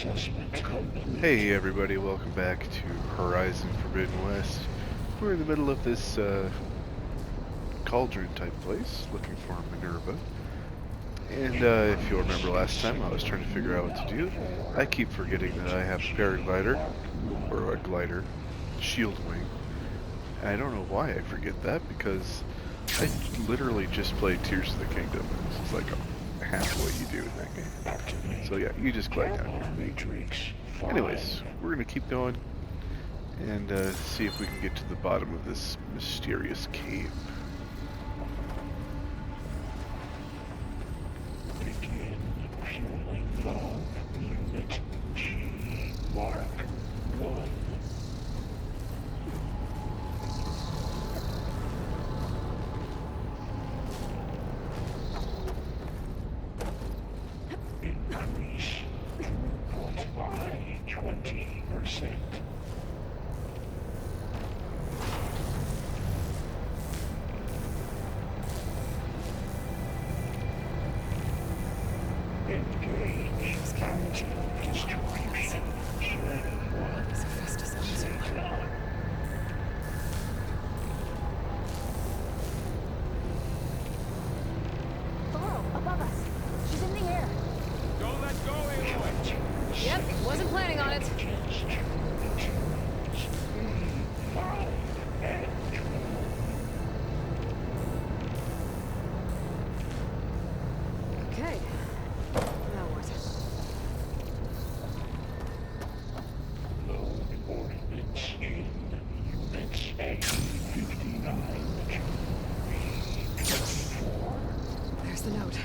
Hey everybody, welcome back to Horizon Forbidden West. We're in the middle of this cauldron type place, looking for Minerva. And if you'll remember last time, I was trying to figure out what to do. I keep forgetting that I have a paraglider, or a glider, shield wing. And I don't know why I forget that, because I literally just played Tears of the Kingdom, and this is like half what you do in that game. So yeah, you just glide down here. Anyways, we're gonna keep going and see if we can get to the bottom of this mysterious cave. Begin fueling valve unit G Mark 1. Increase throughput by 20%. Engage captain distribution. Channel 1. HEPHASTUS answered. Varl, above us. She's in the air. Don't let go, Aloy! Yep, wasn't planning on it. Okay. Now what? Load ordnance in units A59 to B24. There's the note.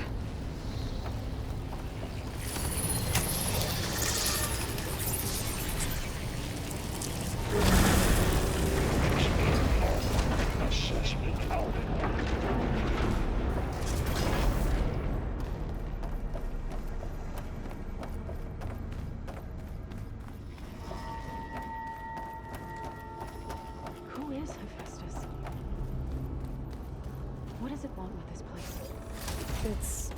Assessment out. Who is Hephaestus? What does it want with this place? It's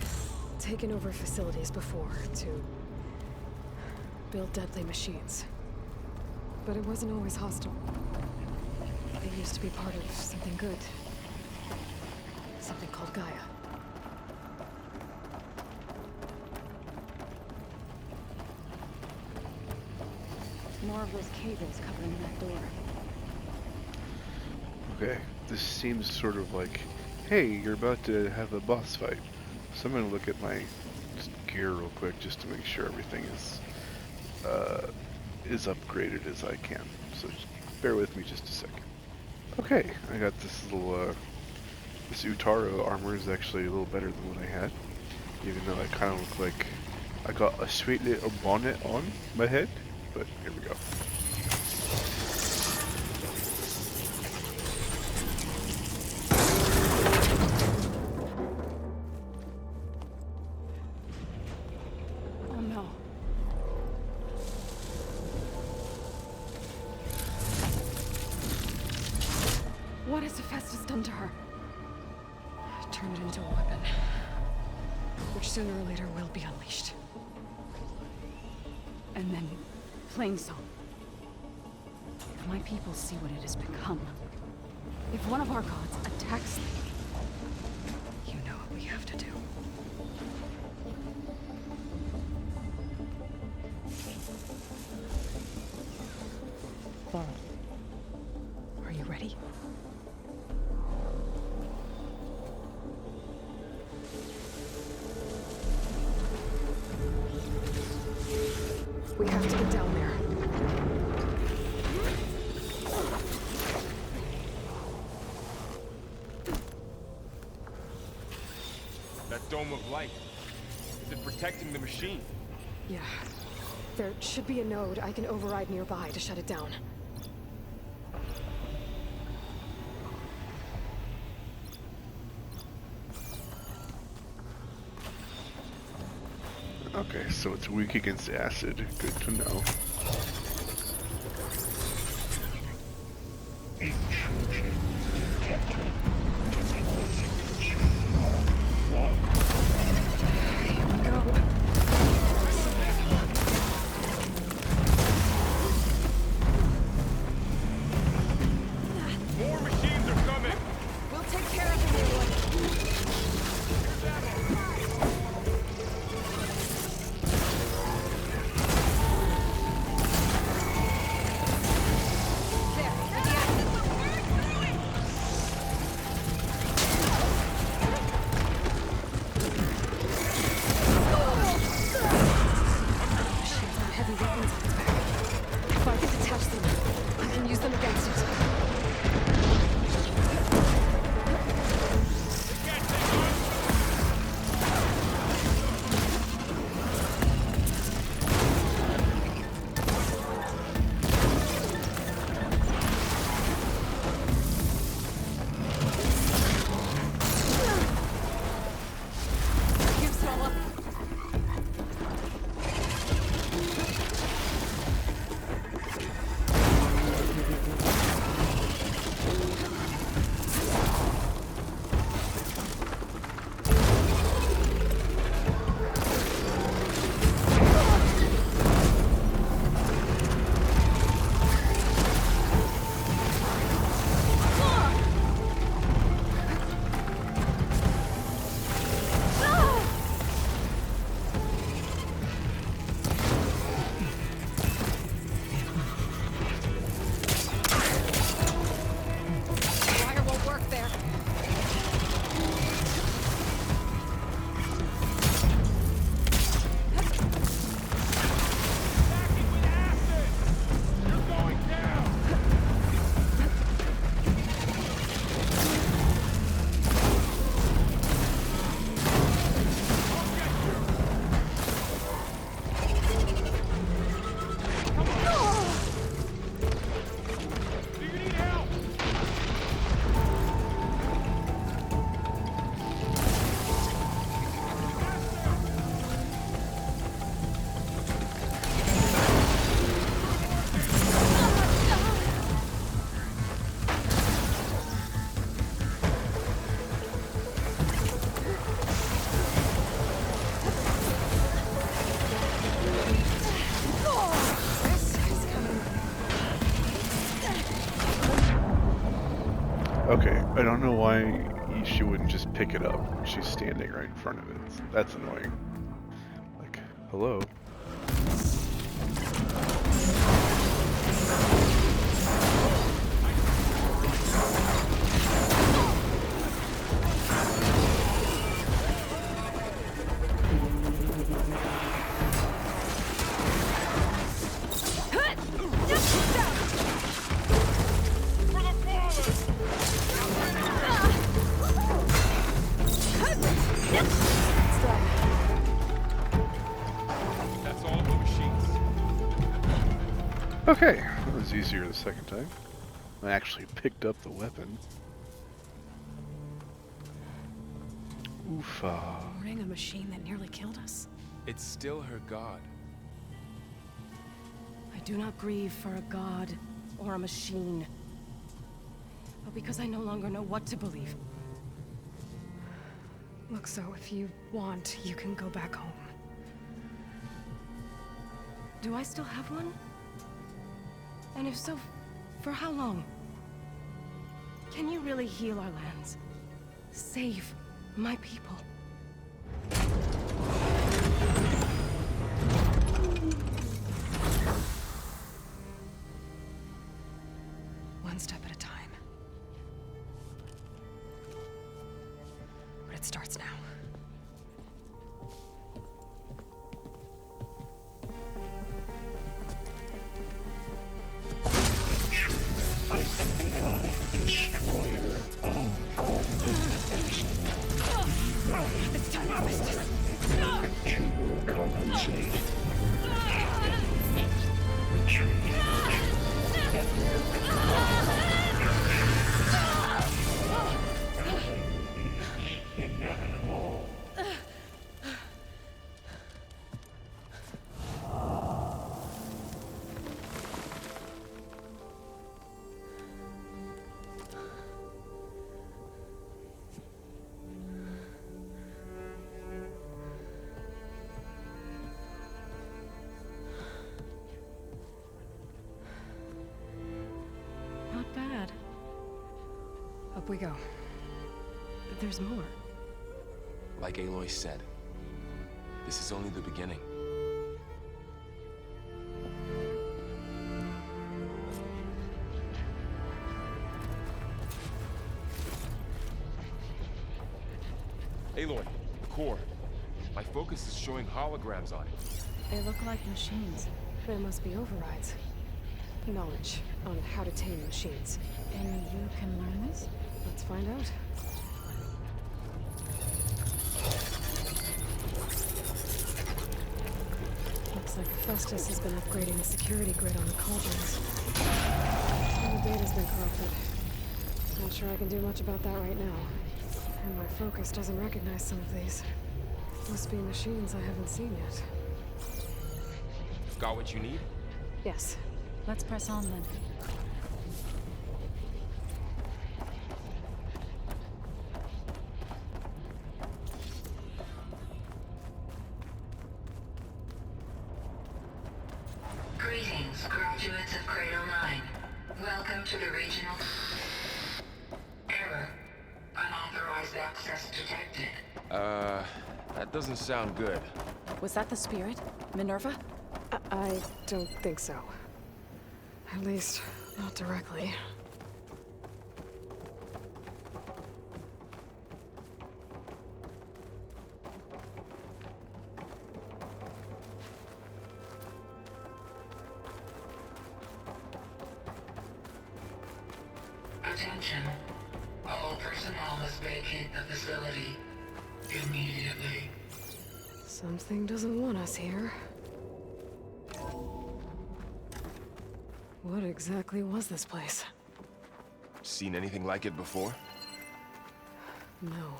taken over facilities before to build deadly machines. But it wasn't always hostile. It used to be part of something good. Something called GAIA. More of those cables covering that door. Okay, this seems sort of like, hey, you're about to have a boss fight. So I'm gonna look at my gear real quick just to make sure everything is upgraded as I can. So just bear with me just a second. Okay, I got this little this Utaro armor is actually a little better than what I had, even though I kind of look like I got a sweet little bonnet on my head. But here we go. Oh no. What has Hephaestus done to her? Turned it into a weapon, which sooner or later will be unleashed. And then Plain Song. If my people see what it has become, if one of our gods attacks them, You know what we have to do. Varl, Are you ready? We have to get down there. That dome of light. Is it protecting the machine? Yeah. There should be a node I can override nearby to shut it down. Okay, so it's weak against acid. Good to know. Intrusion detected. Go. Okay, I don't know why she wouldn't just pick it up when she's standing right in front of it. That's annoying. Like, hello? That's all the machines. Okay, that was easier the second time. I actually picked up the weapon. Oofa. Ring a machine that nearly killed us. It's still her god. I do not grieve for a god or a machine, but because I no longer know what to believe. Look, so if you want, you can go back home. Do I still have one? And if so, for how long? Can you really heal our lands? Save my people? One step at a time. But it starts now. Destroyer of all It's time to harvest. to compensate. Retreat. Inevitable. Not bad. Up we go. There's more. Like Aloy said, this is only the beginning. Aloy, core. My focus is showing holograms on it. They look like machines. There must be overrides. Knowledge on how to tame machines. And you can learn this? Let's find out. Looks like HEPHASTUS has been upgrading the security grid on the cauldrons. All the data's been corrupted. Not sure I can do much about that right now. And my focus doesn't recognize some of these. Must be machines I haven't seen yet. Got what you need? Yes. Let's press on then. Greetings, graduates of Cradle 9. Welcome to the regional... Error. Unauthorized access detected. That doesn't sound good. Was that the spirit? Minerva? I don't think so. At least, not directly. Attention. All personnel must vacate the facility immediately. Something doesn't want us here. What exactly was this place? Seen anything like it before? No.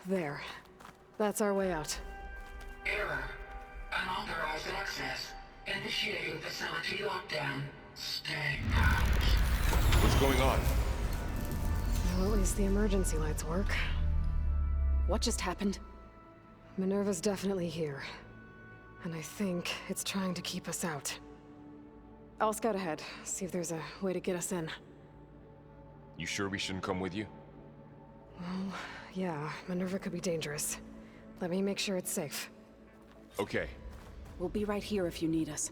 There. That's our way out. Error. Unauthorized access. Initiating facility lockdown. Stay out. What's going on? Well, at least the emergency lights work. What just happened? Minerva's definitely here. And I think it's trying to keep us out. I'll scout ahead, see if there's a way to get us in. You sure we shouldn't come with you? Well, yeah, Minerva could be dangerous. Let me make sure it's safe. Okay. We'll be right here if you need us.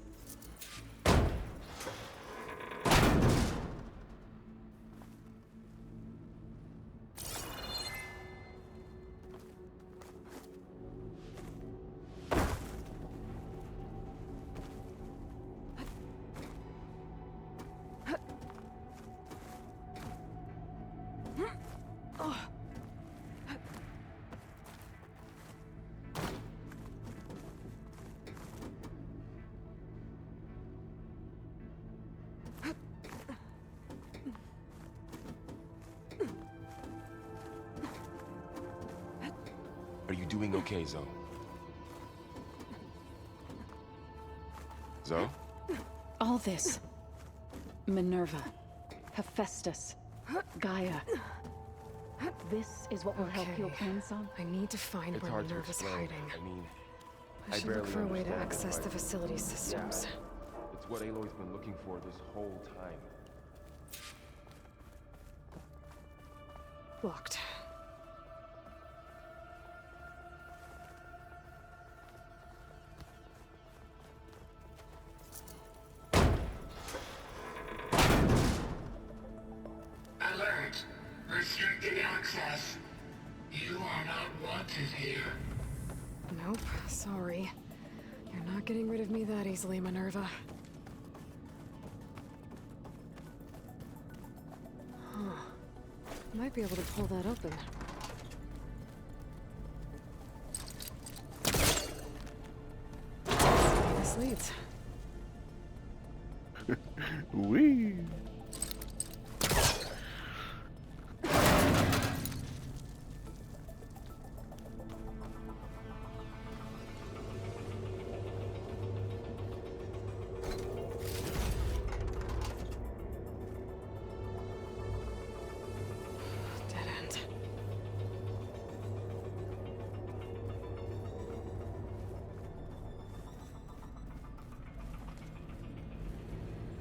Are you doing okay, Zo? Zo? All this. Minerva. Hephaestus. Gaia. This is what will help your Okay. plan, son? I need to find It's where hard to Minerva's explain. hiding. I mean, I I should look barely for a way to understand it, access the but- facility systems. it's what Aloy's been looking for this whole time. Locked. Alert! Restricted access. You are not wanted here. Nope, sorry. You're not getting rid of me that easily, Minerva. Huh. Might be able to pull that open. Let's see where this leads. Wee. Dead end.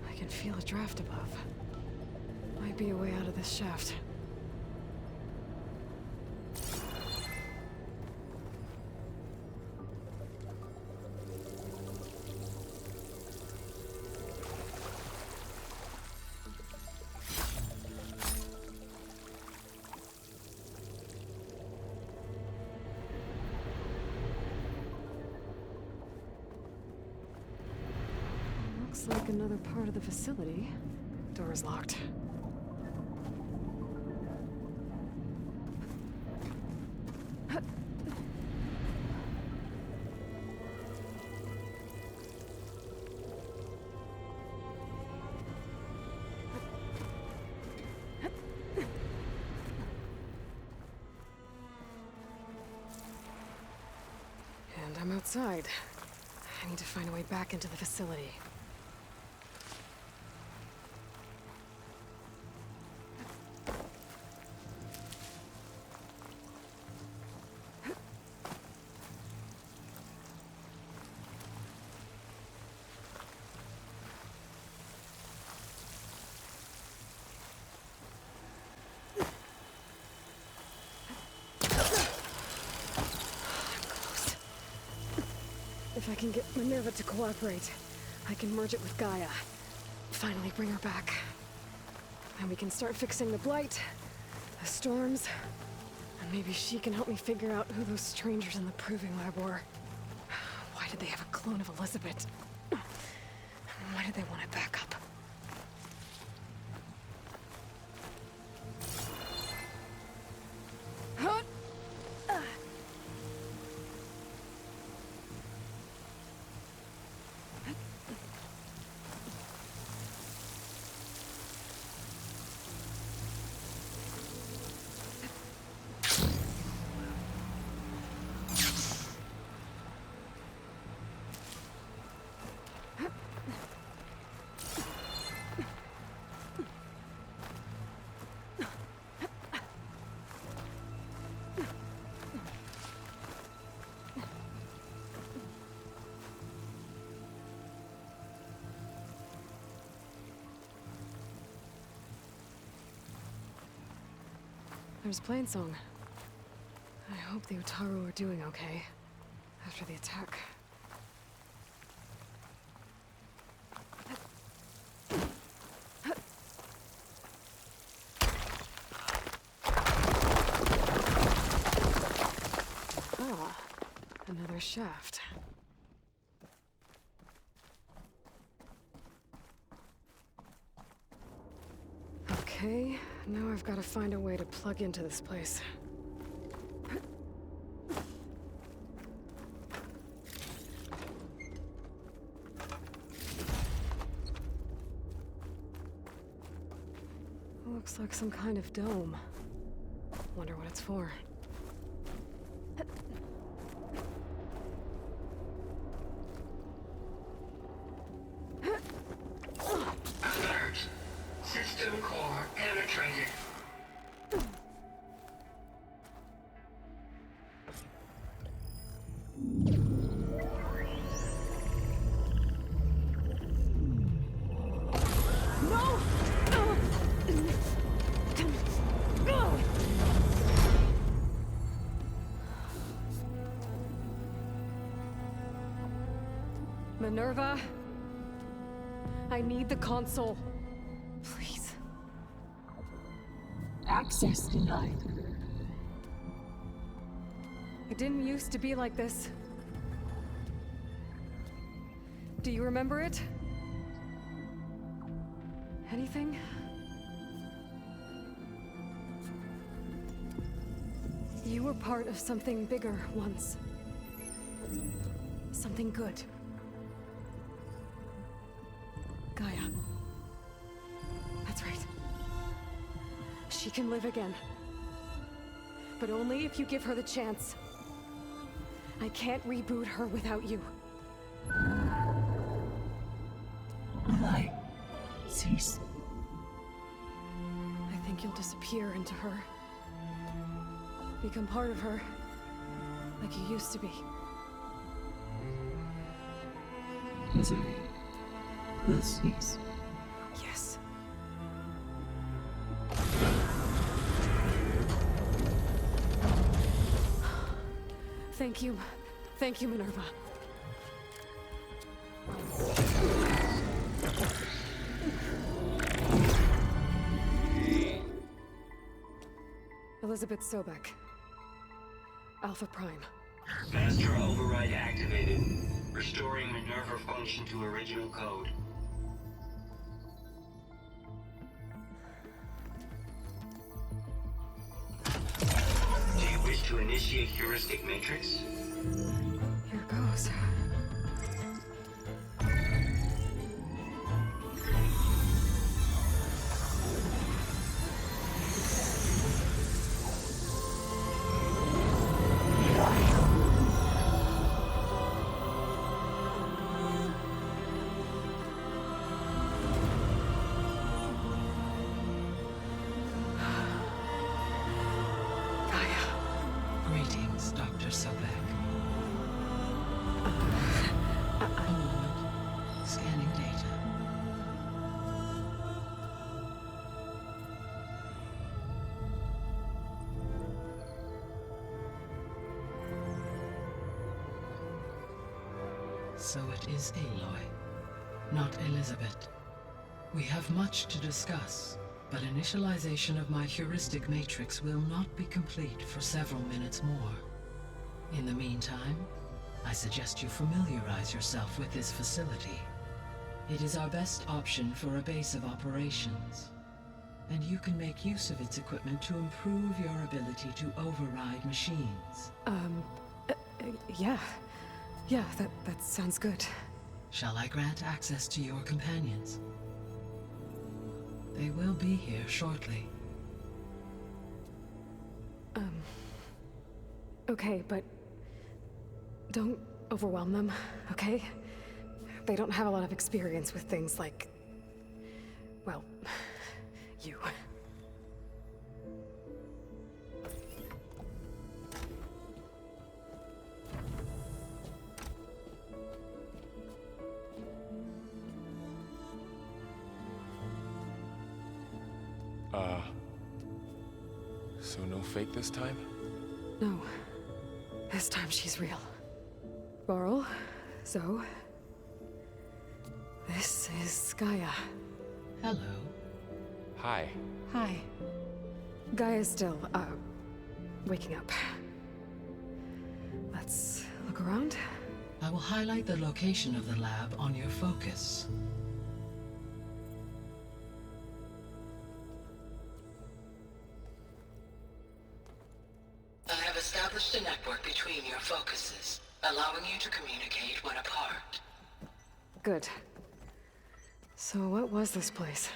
I can feel a draft above. Might be a way out of this shaft. Looks like another part of the facility. Door's locked. And I'm outside. I need to find a way back into the facility. If I can get Minerva to cooperate, I can merge it with Gaia. Finally bring her back. And we can start fixing the blight, the storms, and maybe she can help me figure out who those strangers in the proving lab were. Why did they have a clone of Elizabeth? Why did they want it back up? There's Plainsong. I hope the Utaru are doing okay after the attack. Ah, another shaft. Okay, now I've got to find a way to plug into this place. Looks like some kind of dome. Wonder what it's for. Alert! System core penetrated. Minerva? I need the console. Please. Access denied. It didn't used to be like this. Do you remember it? Anything? You were part of something bigger once. Something good. Gaia. That's right. She can live again. But only if you give her the chance. I can't reboot her without you. Aloy, cease. I think you'll disappear into her. Become part of her. Like you used to be. Misery will cease. Yes. Thank you. Thank you, Minerva. Elizabeth Sobek. Alpha Prime. Master override activated. Restoring Minerva function to original code. Do you wish to initiate heuristic matrix? Here goes. Greetings, Dr. Sobek. A moment. Scanning data. So it is Aloy, not Elizabeth. We have much to discuss, but initialization of my heuristic matrix will not be complete for several minutes more. In the meantime, I suggest you familiarize yourself with this facility. It is our best option for a base of operations, and you can make use of its equipment to improve your ability to override machines. Yeah. Yeah, that sounds good. Shall I grant access to your companions? They will be here shortly. Okay, but don't overwhelm them, okay? They don't have a lot of experience with things like, well, you. So no fake this time? No. This time she's real. Varl, Zo. This is Gaia. Hello. Hi. Hi. Gaia's still, waking up. Let's look around. I will highlight the location of the lab on your focus. I have established a network between your focuses, allowing you to communicate when apart. Good. So what was this place?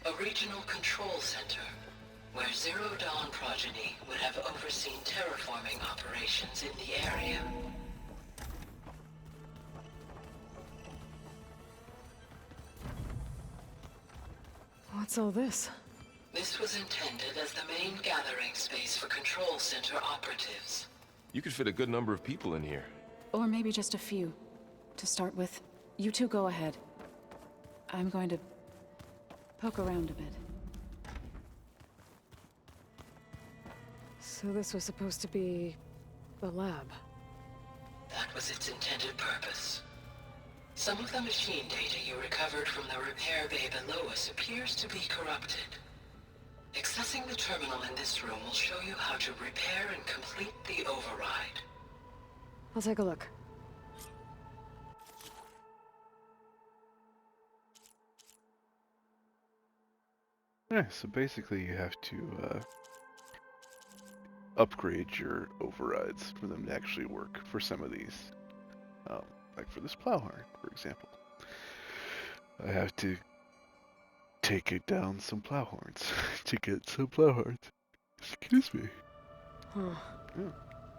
A regional control center, where Zero Dawn progeny would have overseen terraforming operations in the area. What's all this? This was intended as the main gathering space for control center operatives. You could fit a good number of people in here. Or maybe just a few. To start with, you two go ahead. I'm going to poke around a bit. So this was supposed to be the lab. That was its intended purpose. Some of the machine data you recovered from the repair bay below us appears to be corrupted. Accessing the terminal in this room will show you how to repair and complete the override. I'll take a look. Yeah, so basically you have to upgrade your overrides for them to actually work for some of these. Like for this plowhorn, for example. I have to take it down some plowhorns to get some plowhorns. Excuse me. Huh. Yeah.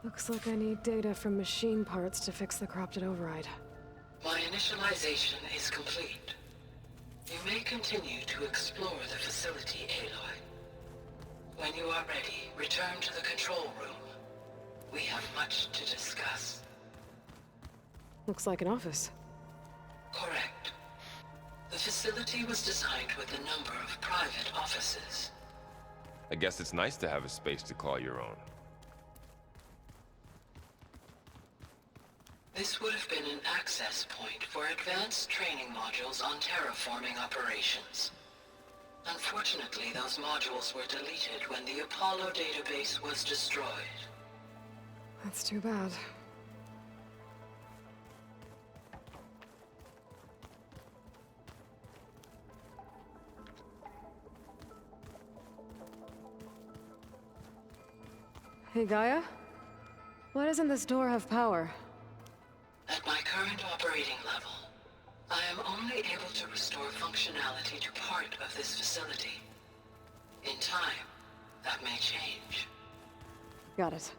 Looks like I need data from machine parts to fix the corrupted override. My initialization is complete. You may continue to explore the facility, Aloy. When you are ready, return to the control room. We have much to discuss. Looks like an office. Correct. The facility was designed with a number of private offices. I guess it's nice to have a space to call your own. This would have been an access point for advanced training modules on terraforming operations. Unfortunately, those modules were deleted when the Apollo database was destroyed. That's too bad. Hey, Gaia? Why doesn't this door have power? At my current operating level, I am only able to restore functionality to part of this facility. In time, that may change. Got it.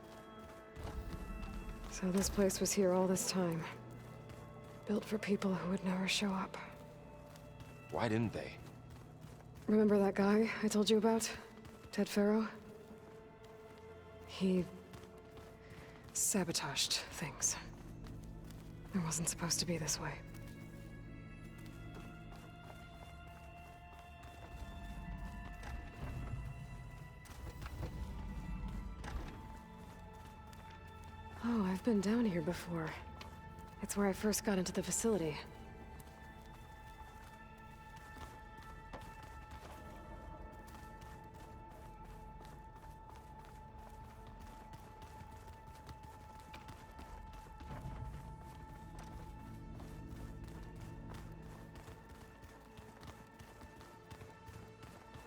So this place was here all this time. Built for people who would never show up. Why didn't they? Remember that guy I told you about? Ted Farrow? He sabotaged things. It wasn't supposed to be this way. Oh, I've been down here before. It's where I first got into the facility.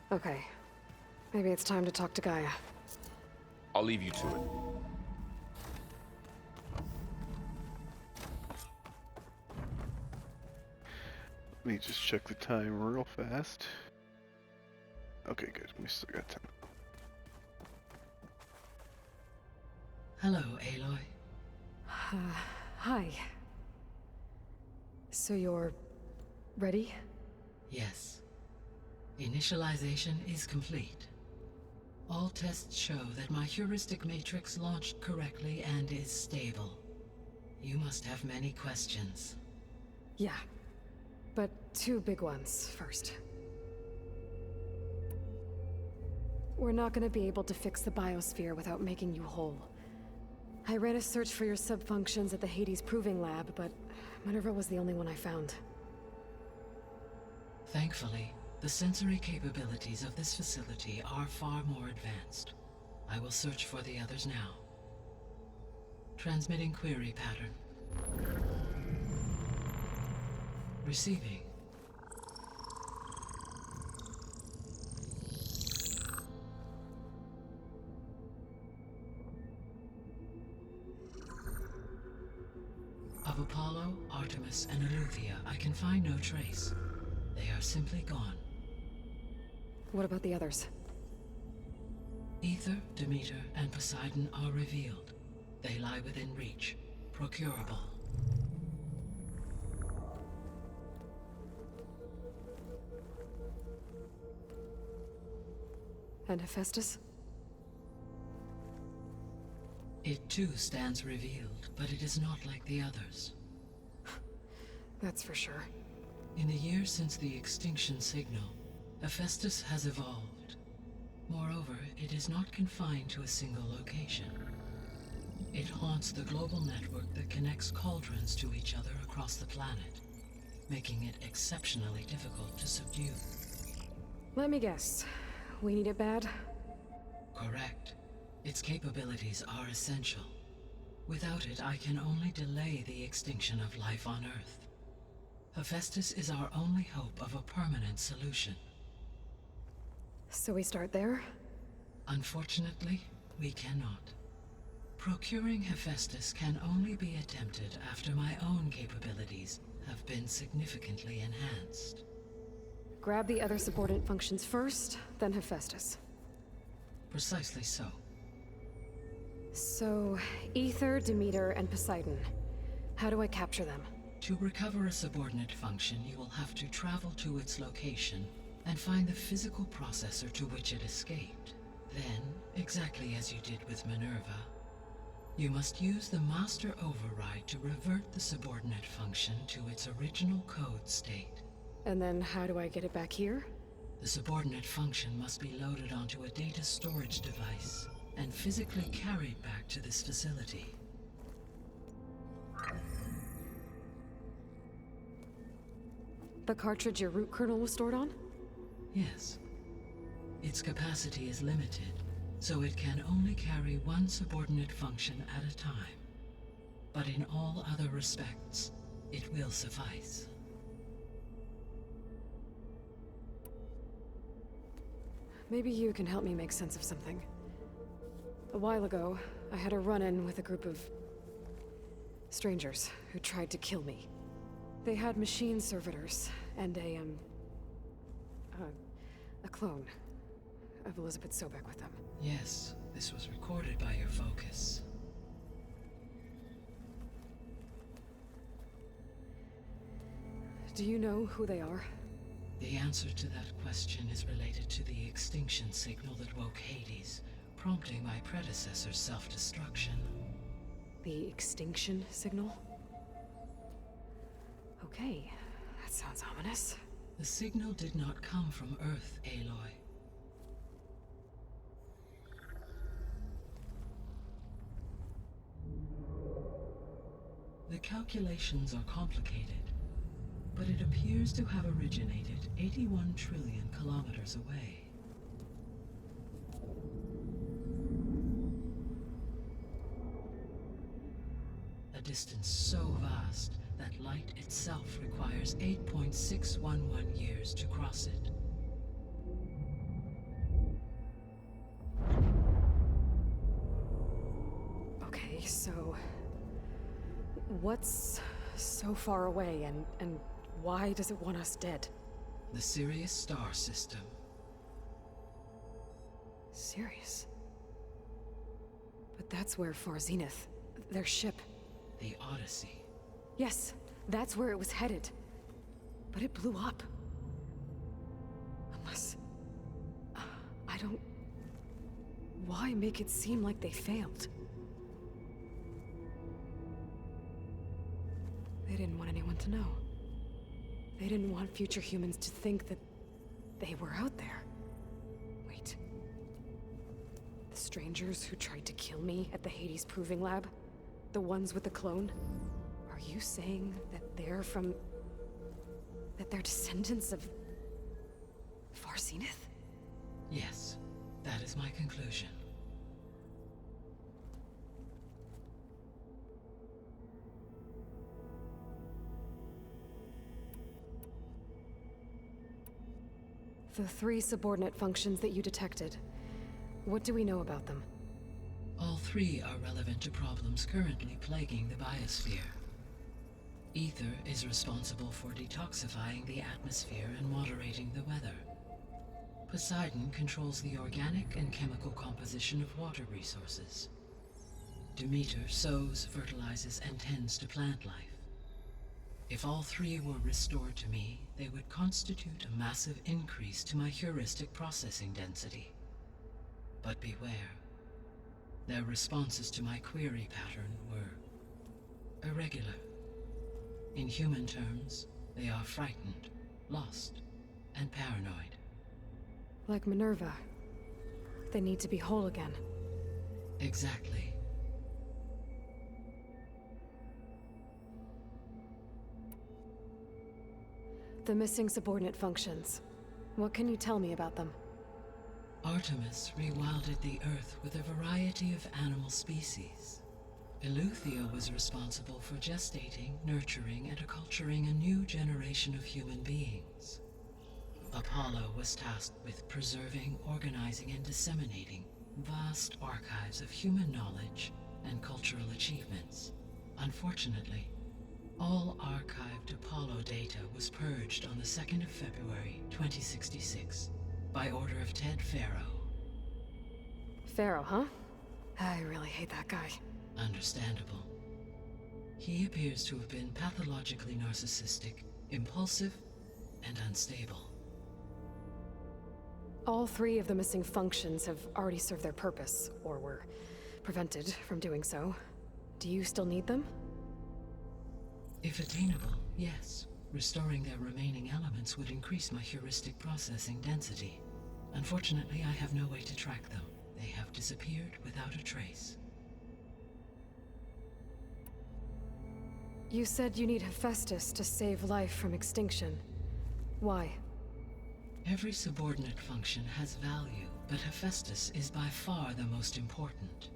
Okay. Maybe it's time to talk to Gaia. I'll leave you to it. Let me just check the time real fast. Okay, good. We still got time. Hello, Aloy. Hi. So you're ready? Yes. Initialization is complete. All tests show that my heuristic matrix launched correctly and is stable. You must have many questions. Yeah. But two big ones first. We're not gonna be able to fix the biosphere without making you whole. I ran a search for your subfunctions at the Hades Proving Lab, but Minerva was the only one I found. Thankfully, the sensory capabilities of this facility are far more advanced. I will search for the others now. Transmitting query pattern. Receiving. Of Apollo, Artemis, and Eleuthia, I can find no trace. They are simply gone. What about the others? Ether, Demeter, and Poseidon are revealed. They lie within reach. Procurable. And Hephaestus? It too stands revealed, but it is not like the others. That's for sure. In the years since the extinction signal, Hephaestus has evolved. Moreover, it is not confined to a single location. It haunts the global network that connects cauldrons to each other across the planet, making it exceptionally difficult to subdue. Let me guess. We need it bad? Correct. Its capabilities are essential. Without it, I can only delay the extinction of life on Earth. Hephaestus is our only hope of a permanent solution. So we start there? Unfortunately, we cannot. Procuring Hephaestus can only be attempted after my own capabilities have been significantly enhanced. Grab the other subordinate functions first, then Hephaestus. Precisely so. So, Ether, Demeter, and Poseidon. How do I capture them? To recover a subordinate function, you will have to travel to its location and find the physical processor to which it escaped. Then, exactly as you did with Minerva, you must use the master override to revert the subordinate function to its original code state. And then how do I get it back here? The subordinate function must be loaded onto a data storage device and physically carried back to this facility. The cartridge your root kernel was stored on? Yes. Its capacity is limited, so it can only carry one subordinate function at a time. But in all other respects, it will suffice. Maybe you can help me make sense of something. A while ago, I had a run-in with a group of strangers who tried to kill me. They had machine servitors and a clone of Elizabeth Sobek with them. Yes, this was recorded by your focus. Do you know who they are? The answer to that question is related to the extinction signal that woke Hades, prompting my predecessor's self-destruction. The extinction signal? Okay, that sounds ominous. The signal did not come from Earth, Aloy. The calculations are complicated, but it appears to have originated 81 trillion kilometers away. A distance so vast that light itself requires 8.611 years to cross it. Okay, so what's so far away and why does it want us dead? The Sirius star system. Sirius? But that's where Far Zenith, their ship. The Odyssey. Yes, that's where it was headed. But it blew up. Unless... I don't... Why make it seem like they failed? They didn't want anyone to know. They didn't want future humans to think that they were out there. Wait. The strangers who tried to kill me at the Hades Proving Lab? The ones with the clone? Are you saying that they're from... that they're descendants of... Farsenith? Yes, that is my conclusion. The 3 subordinate functions that you detected. What do we know about them? All 3 are relevant to problems currently plaguing the biosphere. Ether is responsible for detoxifying the atmosphere and moderating the weather. Poseidon controls the organic and chemical composition of water resources. Demeter sows, fertilizes, and tends to plant life. If all 3 were restored to me, they would constitute a massive increase to my heuristic processing density. But beware. Their responses to my query pattern were irregular. In human terms, they are frightened, lost, and paranoid. Like MINERVA. They need to be whole again. Exactly. The missing subordinate functions. What can you tell me about them? Artemis rewilded the Earth with a variety of animal species. Eleuthia was responsible for gestating, nurturing, and acculturating a new generation of human beings. Apollo was tasked with preserving, organizing, and disseminating vast archives of human knowledge and cultural achievements. Unfortunately, all archived Apollo data was purged on the 2nd of February, 2066, by order of Ted Faro. Pharaoh, huh? I really hate that guy. Understandable. He appears to have been pathologically narcissistic, impulsive, and unstable. All 3 of the missing functions have already served their purpose, or were prevented from doing so. Do you still need them? If attainable, yes. Restoring their remaining elements would increase my heuristic processing density. Unfortunately, I have no way to track them. They have disappeared without a trace. You said you need Hephaestus to save life from extinction. Why? Every subordinate function has value, but Hephaestus is by far the most important.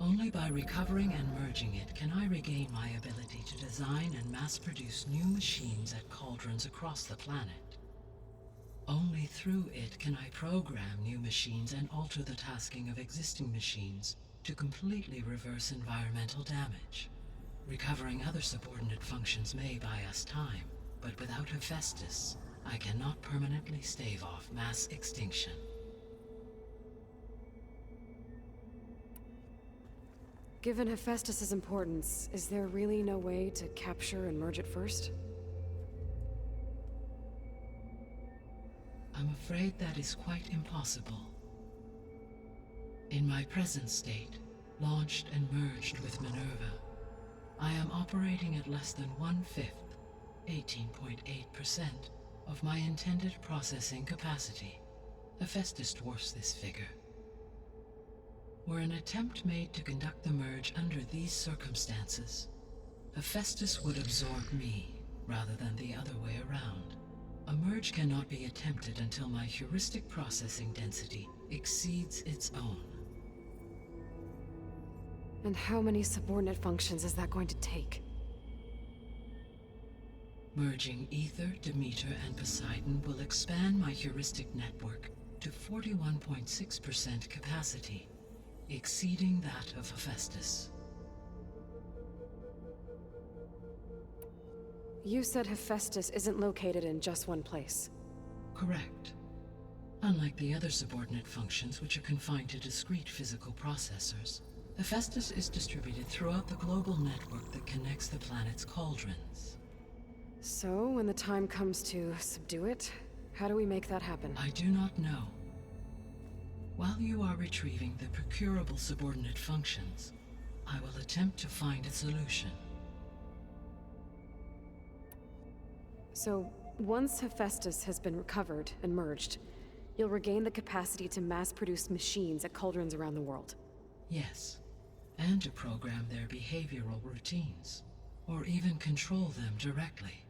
Only by recovering and merging it can I regain my ability to design and mass-produce new machines at cauldrons across the planet. Only through it can I program new machines and alter the tasking of existing machines to completely reverse environmental damage. Recovering other subordinate functions may buy us time, but without Hephaestus, I cannot permanently stave off mass extinction. Given Hephaestus' importance, is there really no way to capture and merge it first? I'm afraid that is quite impossible. In my present state, launched and merged with MINERVA, I am operating at less than 1/5, 18.8%, of my intended processing capacity. Hephaestus dwarfs this figure. Were an attempt made to conduct the merge under these circumstances, Hephaestus would absorb me, rather than the other way around. A merge cannot be attempted until my heuristic processing density exceeds its own. And how many subordinate functions is that going to take? Merging Ether, Demeter, and Poseidon will expand my heuristic network to 41.6% capacity, exceeding that of Hephaestus. You said Hephaestus isn't located in just one place. Correct. Unlike the other subordinate functions, which are confined to discrete physical processors, Hephaestus is distributed throughout the global network that connects the planet's cauldrons. So, when the time comes to subdue it, how do we make that happen? I do not know. While you are retrieving the procurable subordinate functions, I will attempt to find a solution. So, once Hephaestus has been recovered and merged, You'll regain the capacity to mass-produce machines at cauldrons around the world. Yes, and to program their behavioral routines, or even control them directly.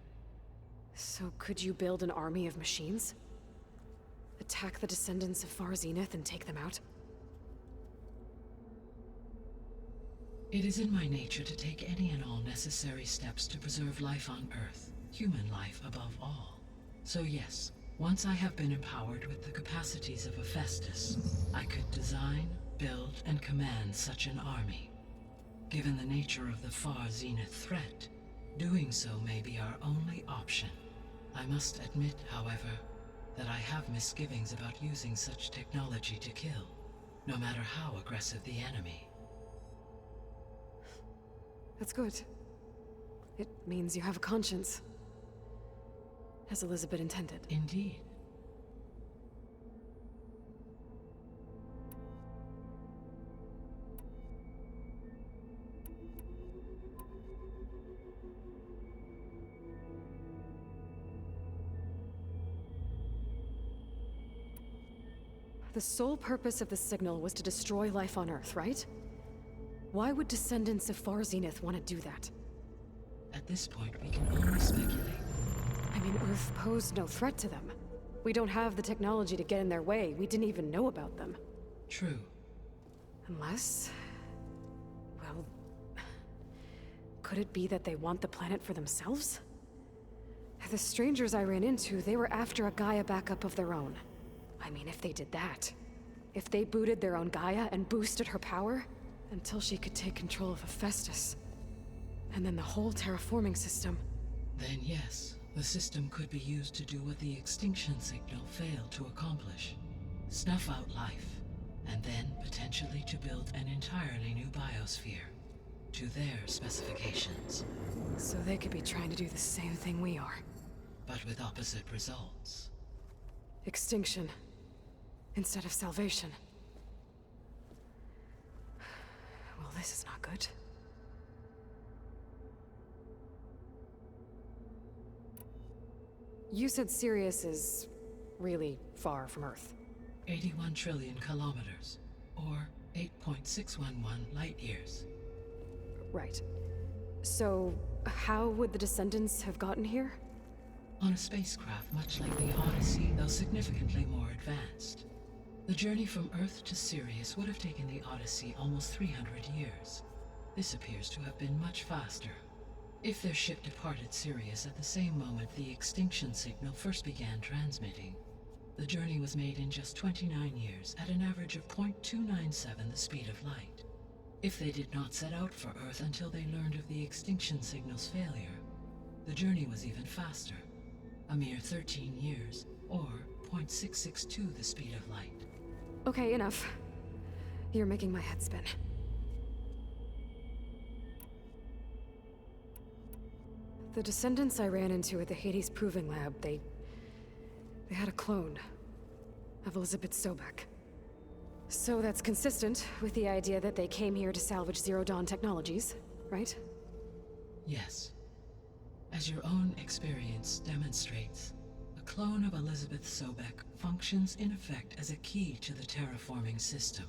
So could you build an army of machines? Attack the descendants of Far Zenith and take them out? It is in my nature to take any and all necessary steps to preserve life on Earth, human life above all. So yes, once I have been empowered with the capacities of HEPHASTUS, I could design, build, and command such an army. Given the nature of the Far Zenith threat, doing so may be our only option. I must admit, however, that I have misgivings about using such technology to kill, no matter how aggressive the enemy. That's good. It means you have a conscience. As Elizabeth intended. Indeed. The sole purpose of the signal was to destroy life on Earth, right? Why would descendants of Far Zenith want to do that? At this point, we can only speculate. I mean, Earth posed no threat to them. We don't have the technology to get in their way. We didn't even know about them. True. Unless... well... could it be that they want the planet for themselves? The strangers I ran into, they were after a Gaia backup of their own. I mean, if they did that... if they booted their own Gaia and boosted her power... until she could take control of HEPHASTUS. And then the whole terraforming system. Then yes, the system could be used to do what the extinction signal failed to accomplish. Snuff out life, and then potentially to build an entirely new biosphere, to their specifications. So they could be trying to do the same thing we are. But with opposite results. Extinction. Instead of salvation. Well, this is not good. You said Sirius is really far from Earth. 81 trillion kilometers, or 8.611 light years. Right. So, how would the descendants have gotten here? On a spacecraft much like the Odyssey, though significantly more advanced. The journey from Earth to Sirius would have taken the Odyssey almost 300 years. This appears to have been much faster. If their ship departed Sirius at the same moment the extinction signal first began transmitting, the journey was made in just 29 years at an average of 0.297 the speed of light. If they did not set out for Earth until they learned of the extinction signal's failure, the journey was even faster, a mere 13 years, or 0.662 the speed of light. Okay, enough. You're making my head spin. The descendants I ran into at the Hades Proving Lab, they had a clone of Elizabeth Sobek. So that's consistent with the idea that they came here to salvage Zero Dawn technologies, right? Yes. As your own experience demonstrates, a clone of Elizabeth Sobek functions in effect as a key to the terraforming system.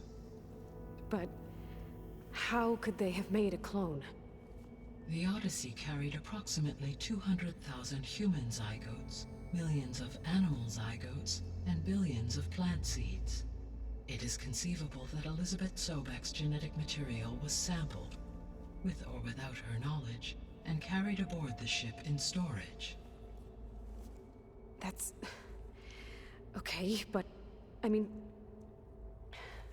But how could they have made a clone? The Odyssey carried approximately 200,000 human zygotes, millions of animal zygotes, and billions of plant seeds. It is conceivable that Elizabeth Sobek's genetic material was sampled, with or without her knowledge, and carried aboard the ship in storage. That's... okay, but... I mean...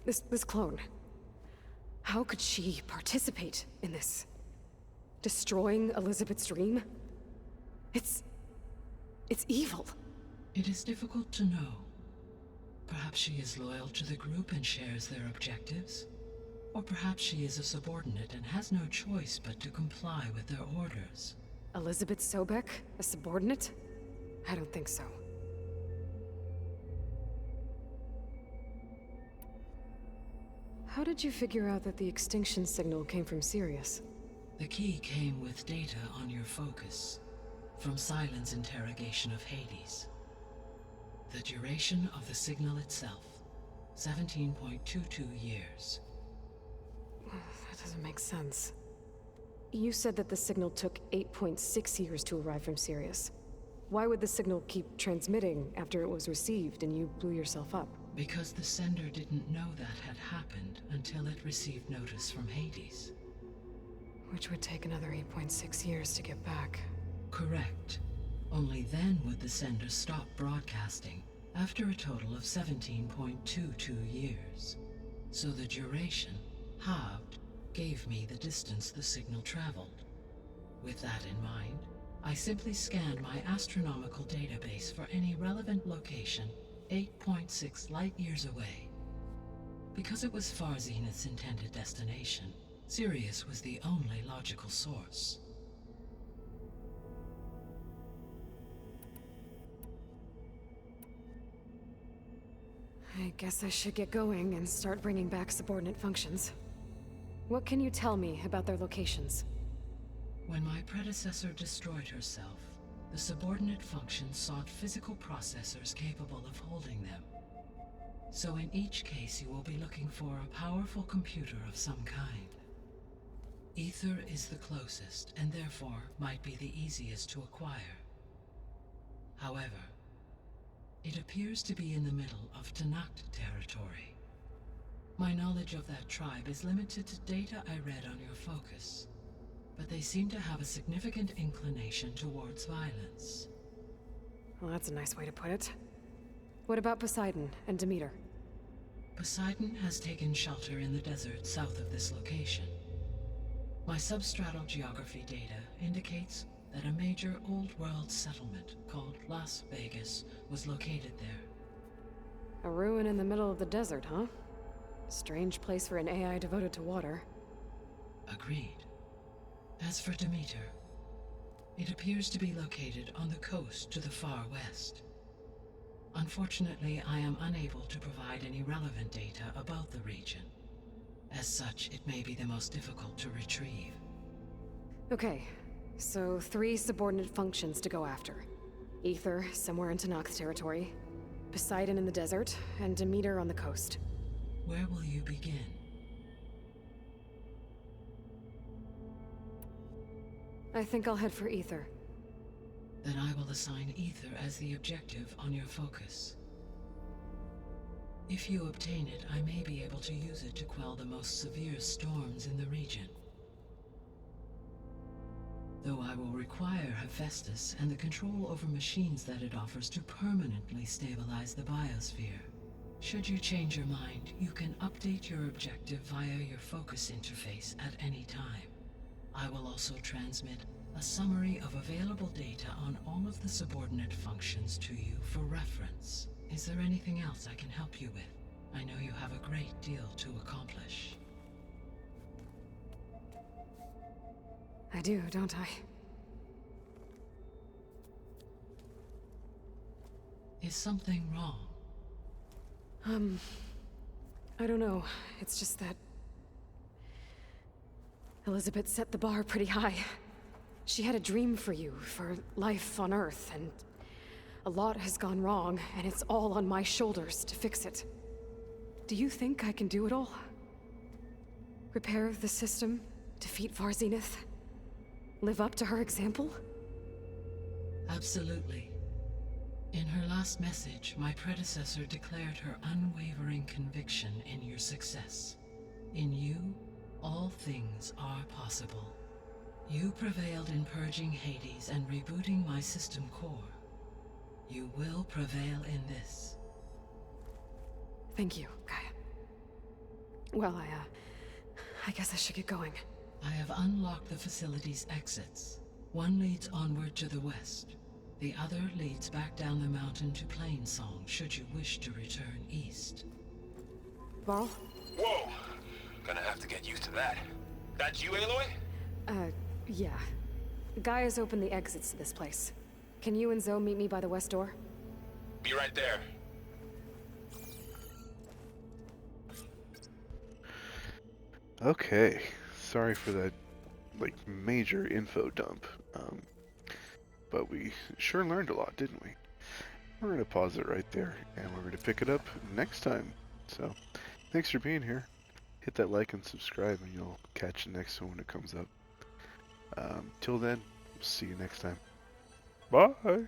This clone... how could she participate in this? Destroying Elizabeth's dream? It's evil. It is difficult to know. Perhaps she is loyal to the group and shares their objectives. Or perhaps she is a subordinate and has no choice but to comply with their orders. Elizabeth Sobek? A subordinate? I don't think so. How did you figure out that the extinction signal came from Sirius? The key came with data on your focus, from Silent's interrogation of Hades. The duration of the signal itself, 17.22 years. That doesn't make sense. You said that the signal took 8.6 years to arrive from Sirius. Why would the signal keep transmitting after it was received and you blew yourself up? Because the sender didn't know that had happened until it received notice from Hades. Which would take another 8.6 years to get back. Correct. Only then would the sender stop broadcasting, after a total of 17.22 years. So the duration, halved, gave me the distance the signal traveled. With that in mind, I simply scanned my astronomical database for any relevant location 8.6 light-years away. Because it was Far Zenith's intended destination, Sirius was the only logical source. I guess I should get going and start bringing back subordinate functions. What can you tell me about their locations? When my predecessor destroyed herself, the subordinate functions sought physical processors capable of holding them. So in each case you will be looking for a powerful computer of some kind. Ether is the closest, and therefore might be the easiest to acquire. However, it appears to be in the middle of Tanakh territory. My knowledge of that tribe is limited to data I read on your focus, but they seem to have a significant inclination towards violence. Well, that's a nice way to put it. What about Poseidon and Demeter? Poseidon has taken shelter in the desert south of this location. My substratal geography data indicates that a major old-world settlement called Las Vegas was located there. A ruin in the middle of the desert, huh? Strange place for an AI devoted to water. Agreed. As for Demeter, it appears to be located on the coast to the far west. Unfortunately, I am unable to provide any relevant data about the region. As such, it may be the most difficult to retrieve. Okay, so 3 subordinate functions to go after. Ether, somewhere in Tanakh territory. Poseidon in the desert, and Demeter on the coast. Where will you begin? I think I'll head for Ether. Then I will assign Ether as the objective on your focus. If you obtain it, I may be able to use it to quell the most severe storms in the region. Though I will require HEPHASTUS and the control over machines that it offers to permanently stabilize the biosphere. Should you change your mind, you can update your objective via your focus interface at any time. I will also transmit a summary of available data on all of the subordinate functions to you for reference. Is there anything else I can help you with? I know you have a great deal to accomplish. I do, don't I? Is something wrong? I don't know. It's just that Elizabeth set the bar pretty high. She had a dream for you, for life on Earth, and a lot has gone wrong, and it's all on my shoulders to fix it. Do you think I can do it all? Repair the system, defeat Far Zenith, live up to her example? Absolutely. In her last message, my predecessor declared her unwavering conviction in your success. In you, all things are possible. You prevailed in purging Hades and rebooting my system core. You will prevail in this. Thank you, Gaia. Well, I guess I should get going. I have unlocked the facility's exits. One leads onward to the west. The other leads back down the mountain to Plainsong, should you wish to return east. Varl? Whoa! Gonna have to get used to that. That's you, Aloy? Yeah. Gaia's opened the exits to this place. Can you and Zo meet me by the west door? Be right there. Okay, sorry for that, major info dump. But we sure learned a lot, didn't we? we're going to pause it right there, and we're going to pick it up next time. So, thanks for being here. Hit that like and subscribe, and you'll catch the next one when it comes up. Till then, see you next time. Bye!